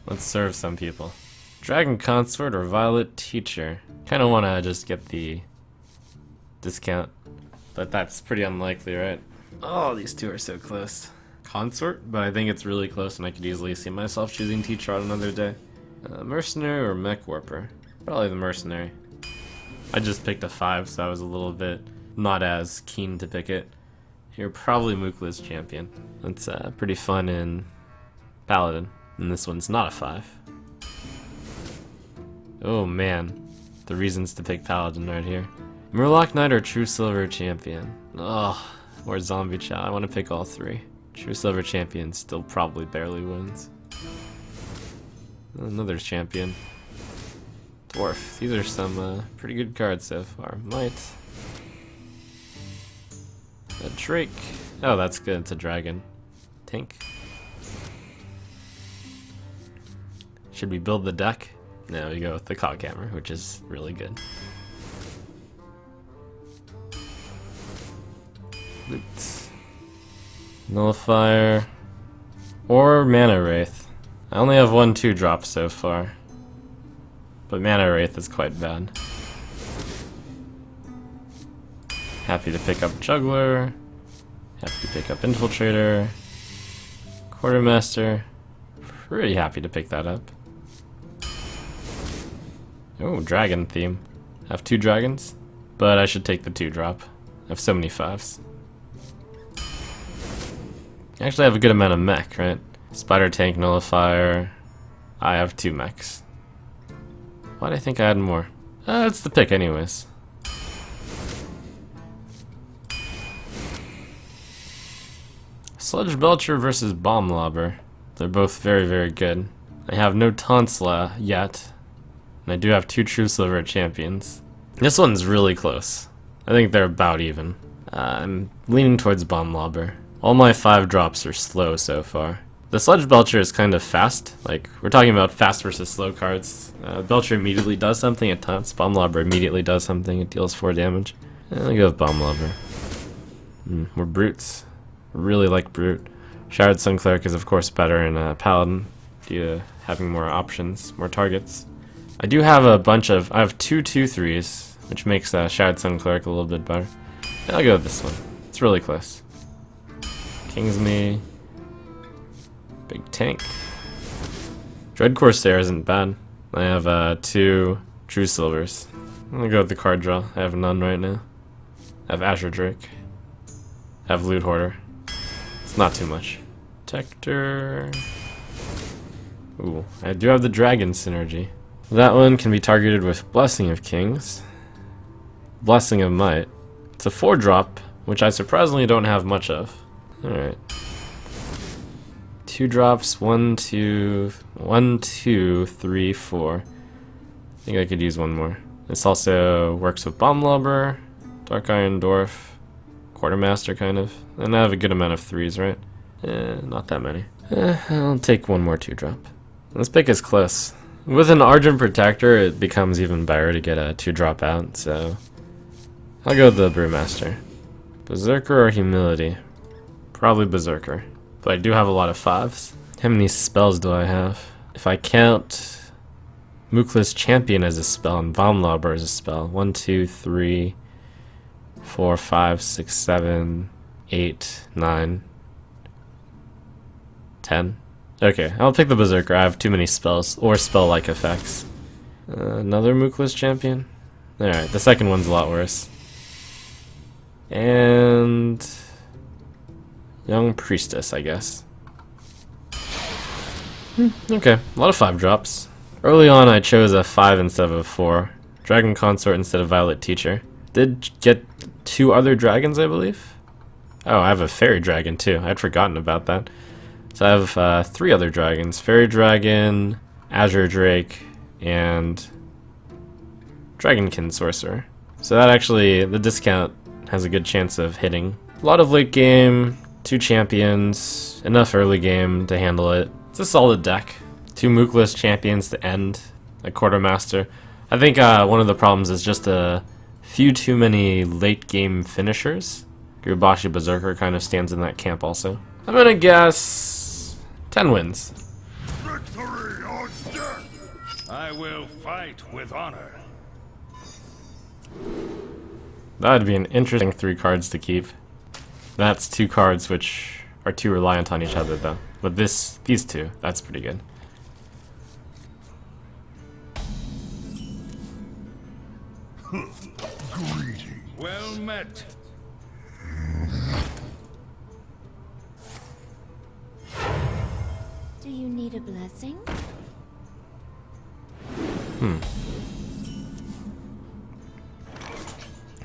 Let's serve some people. Dragon Consort or Violet Teacher. Kinda wanna just get the discount, but that's pretty unlikely, right? Oh, these two are so close. Consort, but I think it's really close and I could easily see myself choosing Teacher on another day. Mercenary or Mech Warper? Probably the Mercenary. I just picked a 5, so I was a little bit not as keen to pick it. You're probably Mookla's Champion. That's pretty fun in Paladin, and this one's not a 5. Oh man, the reasons to pick Paladin right here. Murloc Knight or True Silver Champion? Oh, or Zombie Chow. I want to pick all 3. True Silver Champion still probably barely wins. Another champion. Dwarf. These are some pretty good cards so far. Might. A Drake. Oh, that's good. It's a dragon. Tank. Should we build the deck? No, we go with the Coghammer, which is really good. Loot. Nullifier. Or Mana Wraith. I only have 1 2-drop so far. But Mana Wraith is quite bad. Happy to pick up Juggler. Happy to pick up Infiltrator. Quartermaster. Pretty happy to pick that up. Oh, dragon theme. I have 2 dragons, but I should take the 2-drop. I have so many 5s. Actually, I have a good amount of mech, right? Spider Tank, Nullifier. I have 2 mechs. Why'd I think I had more? It's the pick anyways. Sludge Belcher versus Bomb Lobber. They're both very, very good. I have no Tonsla yet. And I do have 2 True Silver Champions. This one's really close. I think they're about even. I'm leaning towards Bomb Lobber. All my 5-drops are slow so far. The Sludge Belcher is kind of fast. Like, we're talking about fast versus slow cards. Belcher immediately does something, it taunts. Bomb Lobber immediately does something, it deals 4 damage. I'll go with Bomb Lobber. We're Brutes. Really like Brute. Shard Sun Cleric is of course better in Paladin, due to having more options, more targets. I do have a bunch of, I have 2 2/3s, which makes Shard Sun Cleric a little bit better. And I'll go with this one. It's really close. Kingsme. Big Tank. Dread Corsair isn't bad. I have 2 True Silvers. I'm gonna go with the card draw. I have none right now. I have Azure Drake. I have Loot Hoarder. It's not too much. Protector. Ooh, I do have the Dragon synergy. That one can be targeted with Blessing of Kings. Blessing of Might. It's a 4-drop, which I surprisingly don't have much of. Alright. 2 drops, 1, 2, 1, 2, 3, 4. I think I could use 1 more. This also works with Bomb Lobber, Dark Iron Dwarf, Quartermaster kind of. And I have a good amount of 3s, right? Not that many. I'll take 1 more 2-drop. This pick is close. With an Argent Protector, it becomes even better to get a 2-drop out, so I'll go with the Brewmaster. Berserker or Humility? Probably Berserker. But I do have a lot of 5s. How many spells do I have? If I count Mookla's Champion as a spell and Bomb Lobber as a spell. 1, 2, 3, 4, 5, 6, 7, 8, 9, 10. Okay, I'll pick the Berserker. I have too many spells or spell-like effects. Another Mookla's Champion? Alright, the second one's a lot worse. And Young Priestess, I guess. Okay, a lot of 5-drops. Early on I chose a 5 instead of a 4. Dragon Consort instead of Violet Teacher. Did get 2 other dragons, I believe? Oh, I have a Fairy Dragon too. I'd forgotten about that. So I have 3 other dragons. Fairy Dragon, Azure Drake, and Dragonkin Sorcerer. So that actually, the discount has a good chance of hitting. A lot of late game, 2 champions, enough early game to handle it. It's a solid deck. 2 Mookla's champions to end, a Quartermaster. I think one of the problems is just a few too many late game finishers. Gurubashi Berserker kind of stands in that camp also. I'm gonna guess 10 wins. Victory or death! I will fight with honor. That would be an interesting 3 cards to keep. That's 2 cards which are too reliant on each other though. But these 2, that's pretty good. Greeting. Well met. Do you need a blessing?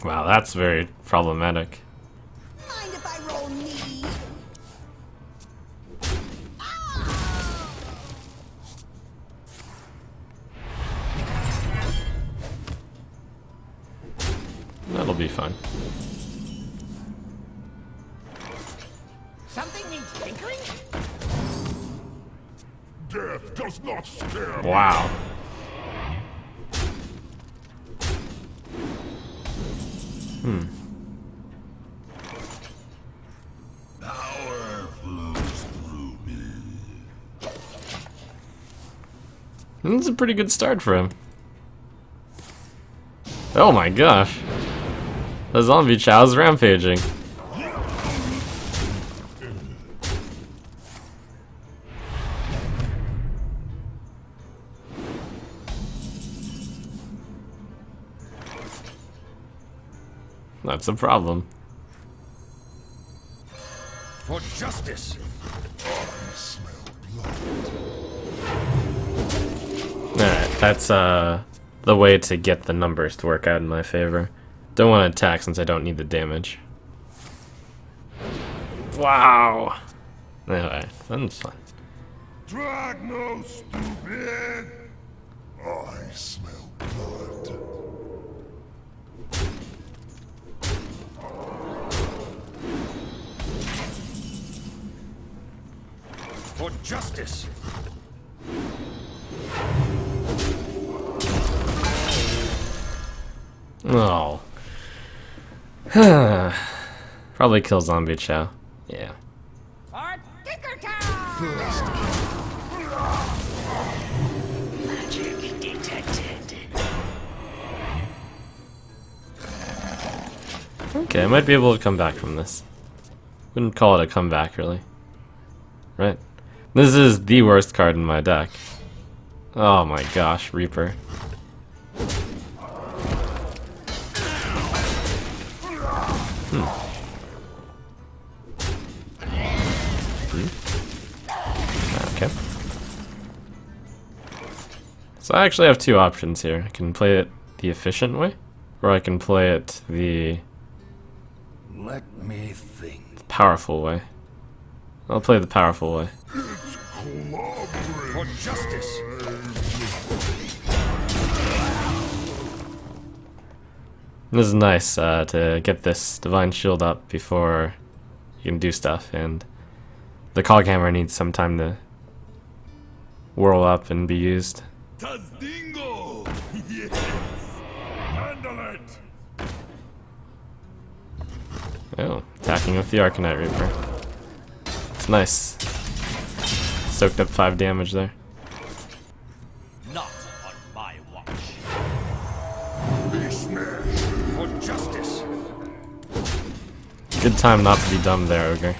Wow, that's very problematic. Mind if I roll knee? That'll be fun. Something needs tinkering? Death does not scare me. Wow. Power flows through me. That's a pretty good start for him. Oh my gosh. The zombie chow's rampaging. That's a problem. For justice. I smell blood. Alright, that's the way to get the numbers to work out in my favor. Don't want to attack since I don't need the damage. Wow! Anyway, that's fun. Drag no stupid. I smell blood. For justice. Oh. Probably kill zombie chow. Yeah. Or tinker town! Magic detected. Okay, I might be able to come back from this. Wouldn't call it a comeback, really. Right. This is the worst card in my deck. Oh my gosh, Reaper. Okay. So I actually have 2 options here. I can play it the efficient way, or I can play it the Let me think. powerful way. I'll play the powerful way. For justice. This is nice to get this Divine Shield up before you can do stuff, and the Cog Hammer needs some time to whirl up and be used. Tazdingo! Yes! Handle it! Oh, attacking with the Arcanite Reaper. It's nice. Soaked up 5 damage there. Not on my watch. Be smashed! For justice! Good time not to be dumb there, Ogre.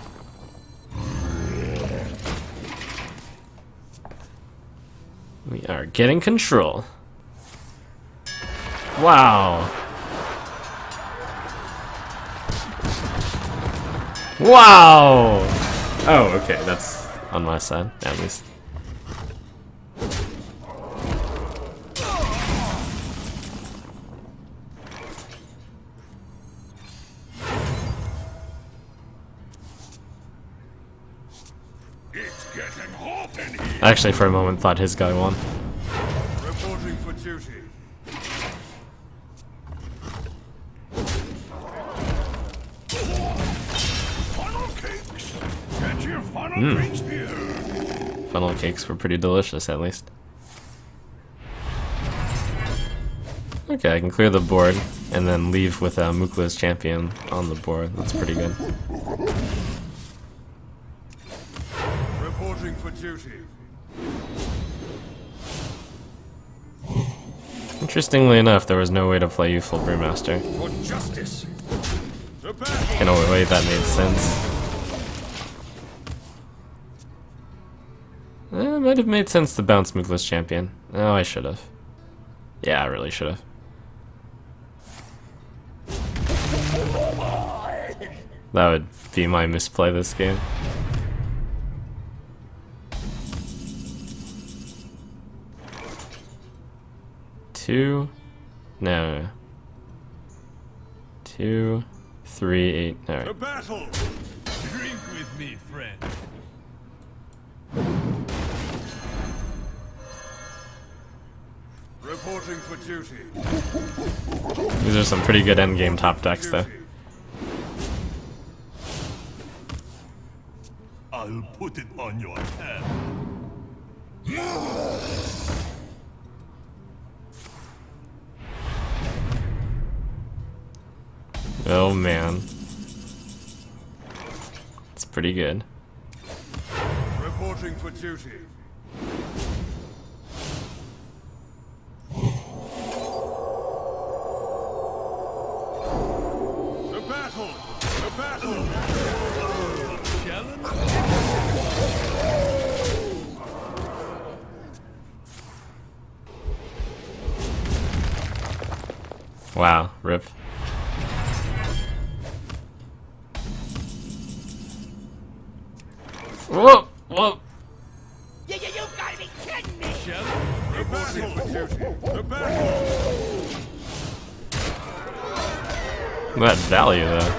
We are getting control. Wow. Wow! Oh, okay, that's on my side, at least. It's getting hot in here! I actually, for a moment, thought his guy won. Reporting for duty. Funnel cakes! Get your funnel cakes here! Funnel cakes were pretty delicious, at least. Okay, I can clear the board and then leave with Mukla's champion on the board. That's pretty good. Reporting for for duty. Interestingly enough, there was no way to play Youthful Brewmaster. For justice. To battle. In a way that made sense. It might have made sense to bounce Moogless Champion. Oh, I should have. Yeah, I really should have. That would be my misplay this game. Two, no. 2, 3, 8. All To right. battle. Drink with me, friend. Reporting for duty. These are some pretty good endgame top decks, though. I'll put it on your head. Oh man, it's pretty good. Reporting for duty. To battle! To battle! Challenge? Wow, rip. Whoa, whoa. You gotta be kidding me! To battle for duty. To battle! That value, though.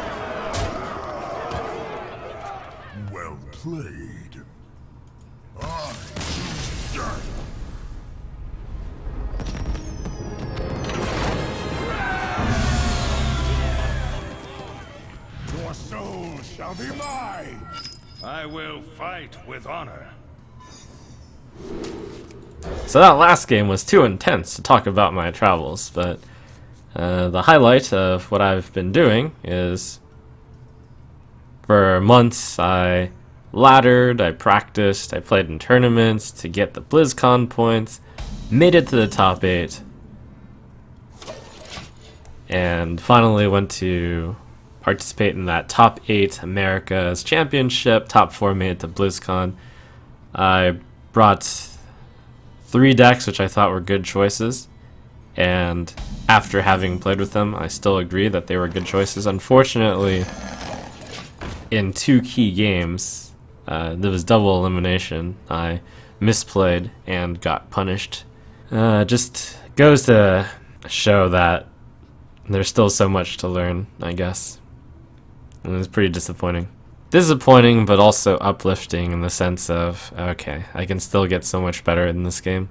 Well played. I choose death. Your soul shall be mine. I will fight with honor. So that last game was too intense to talk about my travels, but the highlight of what I've been doing is for months I laddered, I practiced, I played in tournaments to get the BlizzCon points, made it to the top 8, and finally went to participate in that top 8 America's Championship, top 4 made it to BlizzCon. I brought 3 decks which I thought were good choices, and after having played with them I still agree that they were good choices. Unfortunately, in 2 key games, there was double elimination. I misplayed and got punished. Just goes to show that there's still so much to learn, I guess. And it was pretty disappointing. Disappointing, but also uplifting in the sense of, okay, I can still get so much better in this game.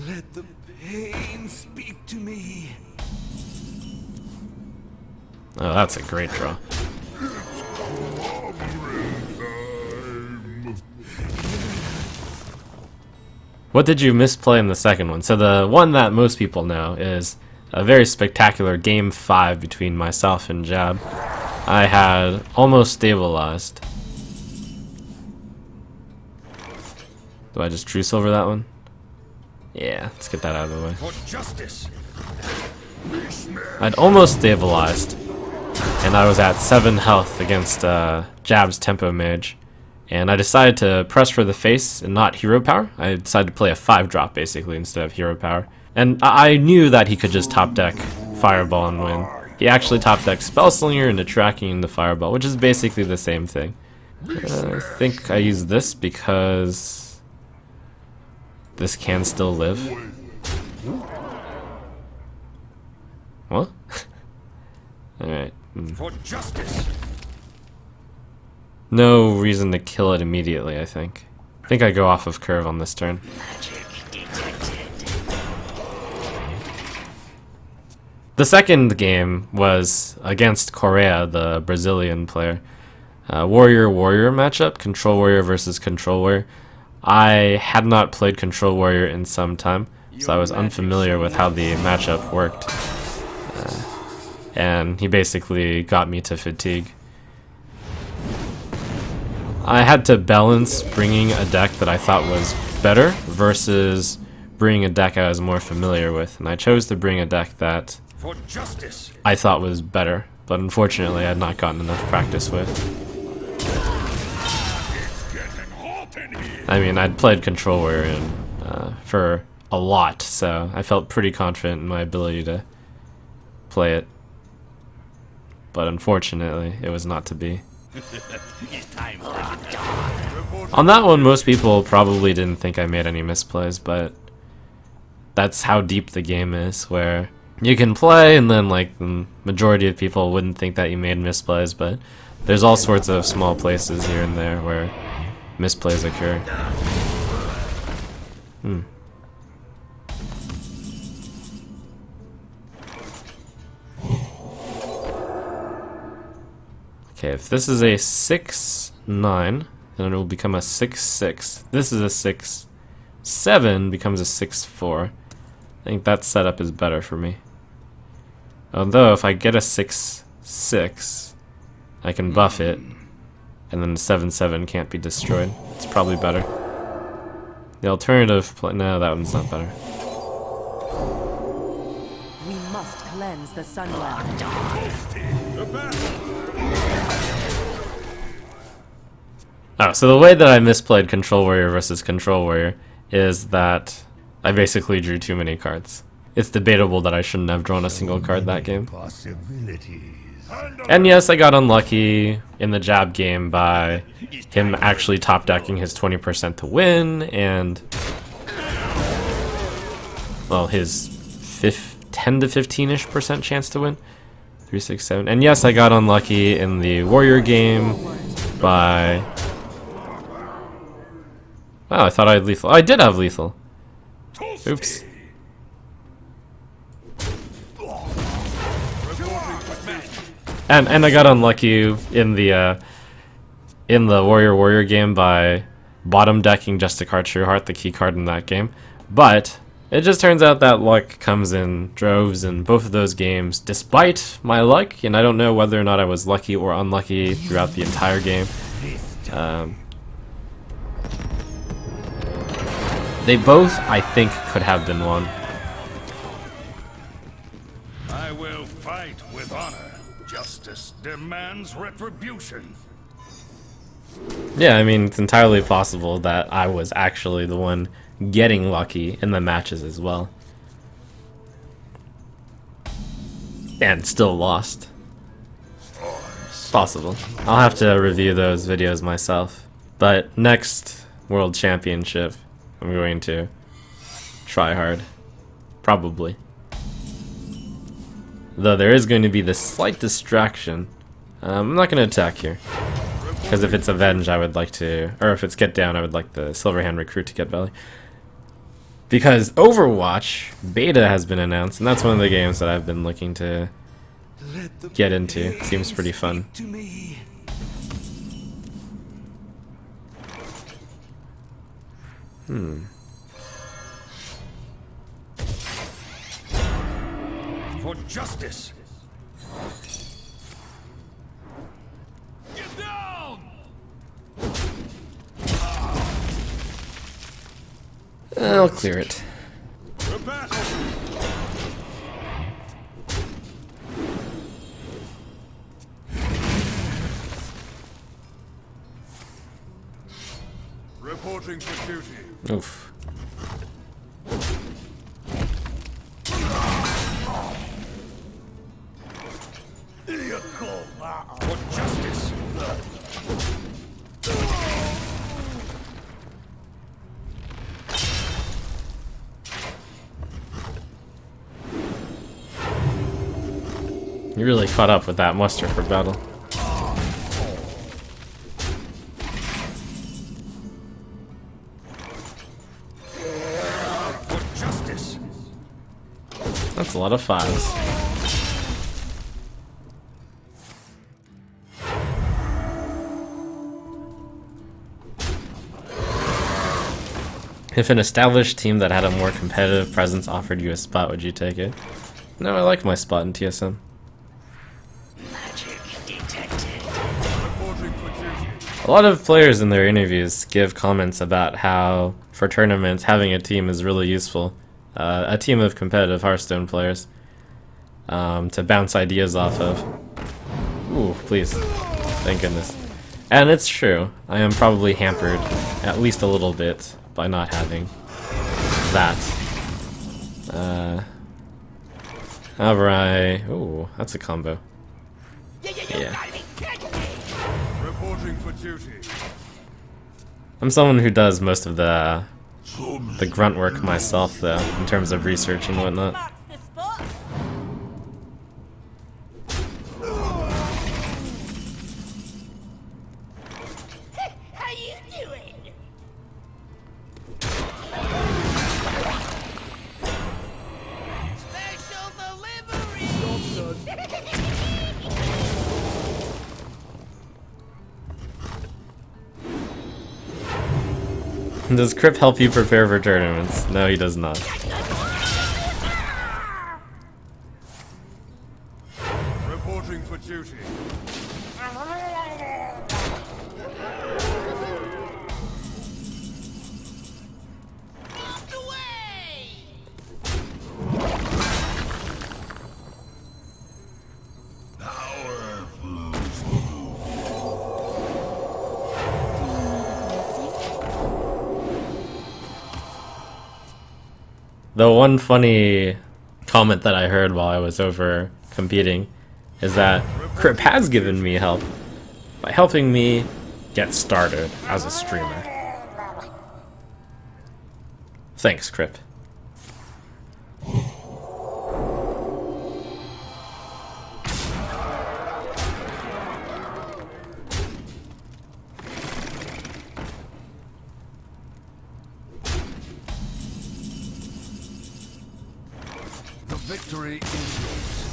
Let the pain speak to me. Oh, that's a great draw. What did you misplay in the second one? So the one that most people know is a very spectacular game 5 between myself and Jab. I had almost stabilized. Do I just true silver that one? Yeah, let's get that out of the way. For justice. I'd almost stabilized, and I was at 7 health against Jab's Tempo Mage, and I decided to press for the face and not hero power. I decided to play a 5-drop basically instead of hero power, and I knew that he could just top deck Fireball and win. He actually top decked Spellslinger into tracking the Fireball, which is basically the same thing. I think I used this because this can still live. What? Alright. For justice. No reason to kill it immediately, I think. I think I go off of curve on this turn. Magic detected. The second game was against Correa, the Brazilian player. Warrior-Warrior matchup, Control Warrior versus Control Warrior. I had not played Control Warrior in some time, so I was unfamiliar with how the matchup worked. And he basically got me to fatigue. I had to balance bringing a deck that I thought was better versus bringing a deck I was more familiar with, and I chose to bring a deck that For justice. I thought was better, but unfortunately I had not gotten enough practice with. Getting hot in here. I mean, I'd played Control Warrior for a lot, so I felt pretty confident in my ability to play it. But unfortunately, it was not to be. On that one, most people probably didn't think I made any misplays, but that's how deep the game is, where you can play and then like the majority of people wouldn't think that you made misplays, but there's all sorts of small places here and there where misplays occur. Okay, if this is a 6-9, then it will become a 6-6. This is a 6-7, becomes a 6-4. I think that setup is better for me. Although, if I get a 6-6, I can buff it, and then the 7-7 can't be destroyed. It's probably better. The alternative no, that one's not better. We must cleanse the Sunwell. Oh, so the way that I misplayed Control Warrior versus Control Warrior is that I basically drew too many cards. It's debatable that I shouldn't have drawn a single card that game. And yes, I got unlucky in the jab game by him actually top decking his 20% to win, and well, his 10 to 15-ish % chance to win. 3, 6, 7. And yes, I got unlucky in the Warrior game by... Oh, I thought I had lethal. Oh, I did have lethal. Oops. And I got unlucky in the Warrior game by bottom decking just to card True Heart, the key card in that game. But it just turns out that luck comes in droves in both of those games, despite my luck, and I don't know whether or not I was lucky or unlucky throughout the entire game. They both, I think, could have been won. I will fight with honor. Justice demands retribution. Yeah, I mean, it's entirely possible that I was actually the one getting lucky in the matches as well. And still lost. It's possible. I'll have to review those videos myself. But next World Championship, I'm going to try hard. Probably. Though there is going to be this slight distraction. I'm not going to attack here. Because if it's Avenge, I would like to... Or if it's Get Down, I would like the Silverhand Recruit to get belly. Because Overwatch Beta has been announced, and that's one of the games that I've been looking to get into. Seems pretty fun. To me. For justice. Get down! I'll clear it. The battle. Reporting for duty. Oof. For justice. You really caught up with that muster for battle. For justice. That's a lot of fives. If an established team that had a more competitive presence offered you a spot, would you take it? No, I like my spot in TSM. Magic detected. Reporting for duty. A lot of players in their interviews give comments about how, for tournaments, having a team is really useful. A team of competitive Hearthstone players to bounce ideas off of. Ooh, please. Thank goodness. And it's true. I am probably hampered, at least a little bit, by not having that. However, ooh, that's a combo. Yeah. Reporting for duty. I'm someone who does most of the grunt work myself, though, in terms of research and whatnot. Marks the spot. How you doing? Special delivery. Does Crip help you prepare for tournaments? No, he does not. Reporting for duty. Out the way! Power flows. The one funny comment that I heard while I was over competing is that Crip has given me help by helping me get started as a streamer. Thanks, Crip. The victory is yours.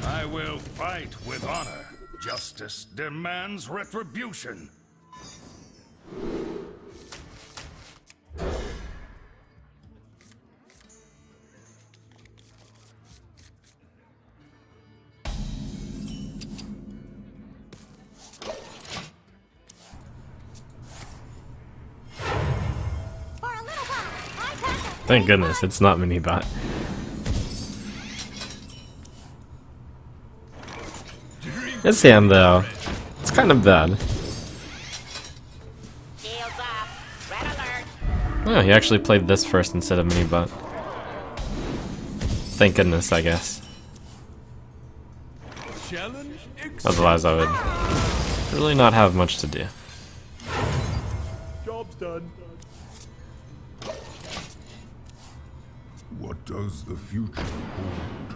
I will fight with honor. Justice demands retribution. Thank goodness, it's not Minibot. This hand, though, it's kind of bad. Shields off. Red alert. Oh, he actually played this first instead of Minibot. Thank goodness, I guess. Challenge accepted. Otherwise, I would really not have much to do. Job's done. What does the future hold?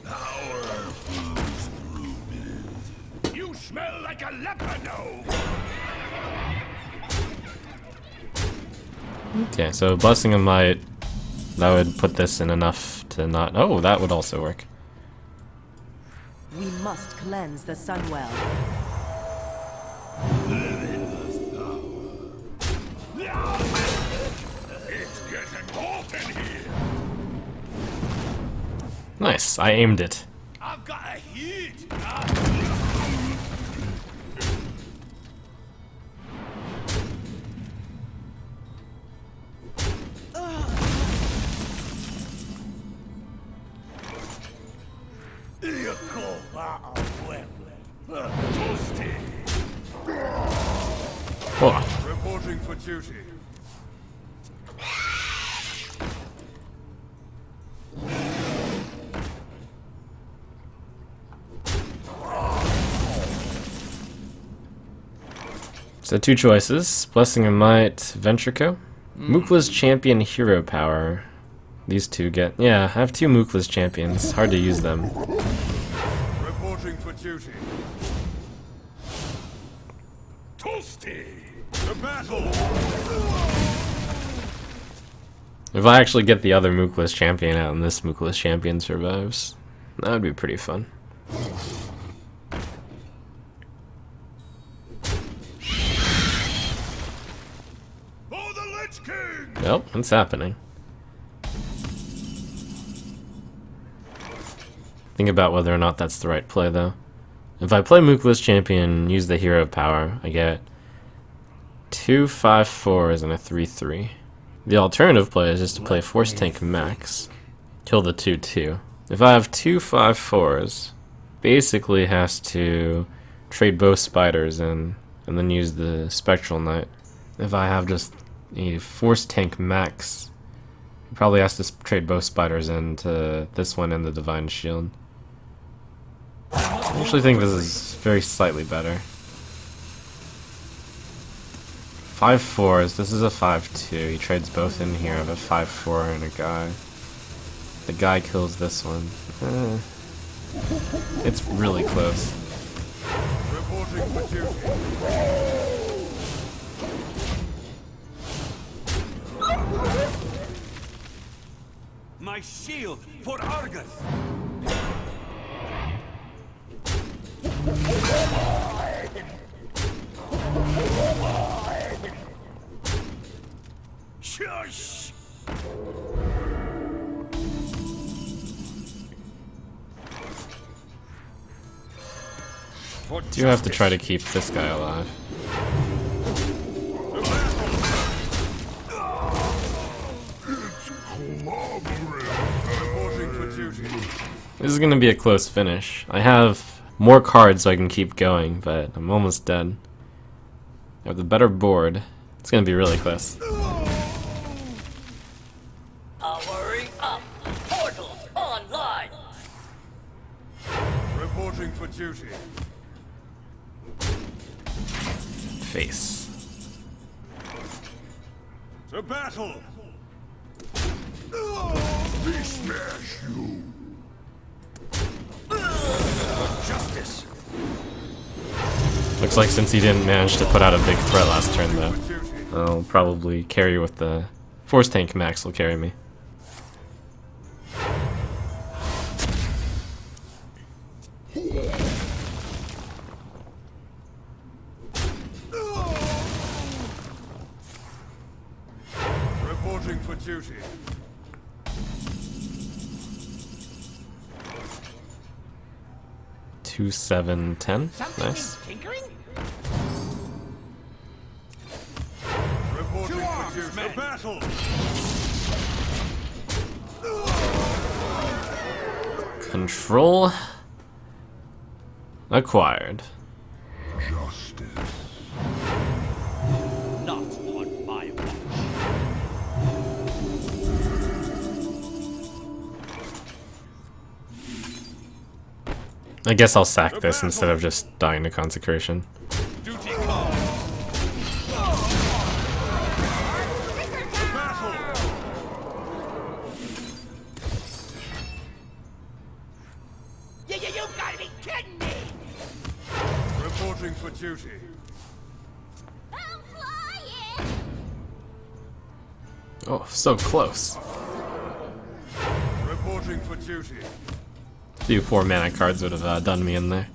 Power flows through me. You smell like a leopard. Okay, so Blessing of Might, that would put this in enough to not... Oh, that would also work. We must cleanse the Sunwell. It's getting hot in here. Nice, I aimed it. I've got a heat. You call that a weapon? Toasty. Oh, Reporting for duty. so two choices. Blessing of Might, Ventrico. Mookla's Champion Hero Power. These two get... Yeah, I have two Mookla's Champions. Hard to use them. Reporting for duty. Toasty. The battle. If I actually get the other Mookla's Champion out and this Mookla's Champion survives, that would be pretty fun. For the Lich King. Well, it's happening. Think about whether or not that's the right play, though. If I play Mookless Champion and use the Hero Power, I get 2 5/4s and a 3/3. The alternative play is just to play Force Tank Max, kill the 2/2. If I have 2 5/4s, basically has to trade both spiders in and then use the Spectral Knight. If I have just a Force Tank Max, he probably has to trade both spiders into this one and the Divine Shield. I actually think this is very slightly better. 5/4s, this is a 5/2. He trades both in here of a 5/4 and a guy. The guy kills this one. It's really close. Reporting for duty. My shield for Argus! Shush! Do have to try to keep this guy alive. Reporting for duty. This is gonna be a close finish. I have more cards so I can keep going, but I'm almost dead. I have the better board. It's gonna be really close. Powering up. Portals online. Reporting for duty. Face. To battle! We smash you. Justice! Looks like since he didn't manage to put out a big threat last turn, though, For duty. I'll probably carry with the Force Tank Max will carry me. Reporting for duty. Two, 7, 10. Something Nice. is tinkering? Reporting for duty. To battle! Control acquired. Justice. Not on my watch. I guess I'll sack this instead of just dying to Consecration. Duty calls. Battle! You gotta be kidding me! Reporting for duty. I'm flying! Oh, so close. Reporting for duty. A few 4 mana cards would have done me in there.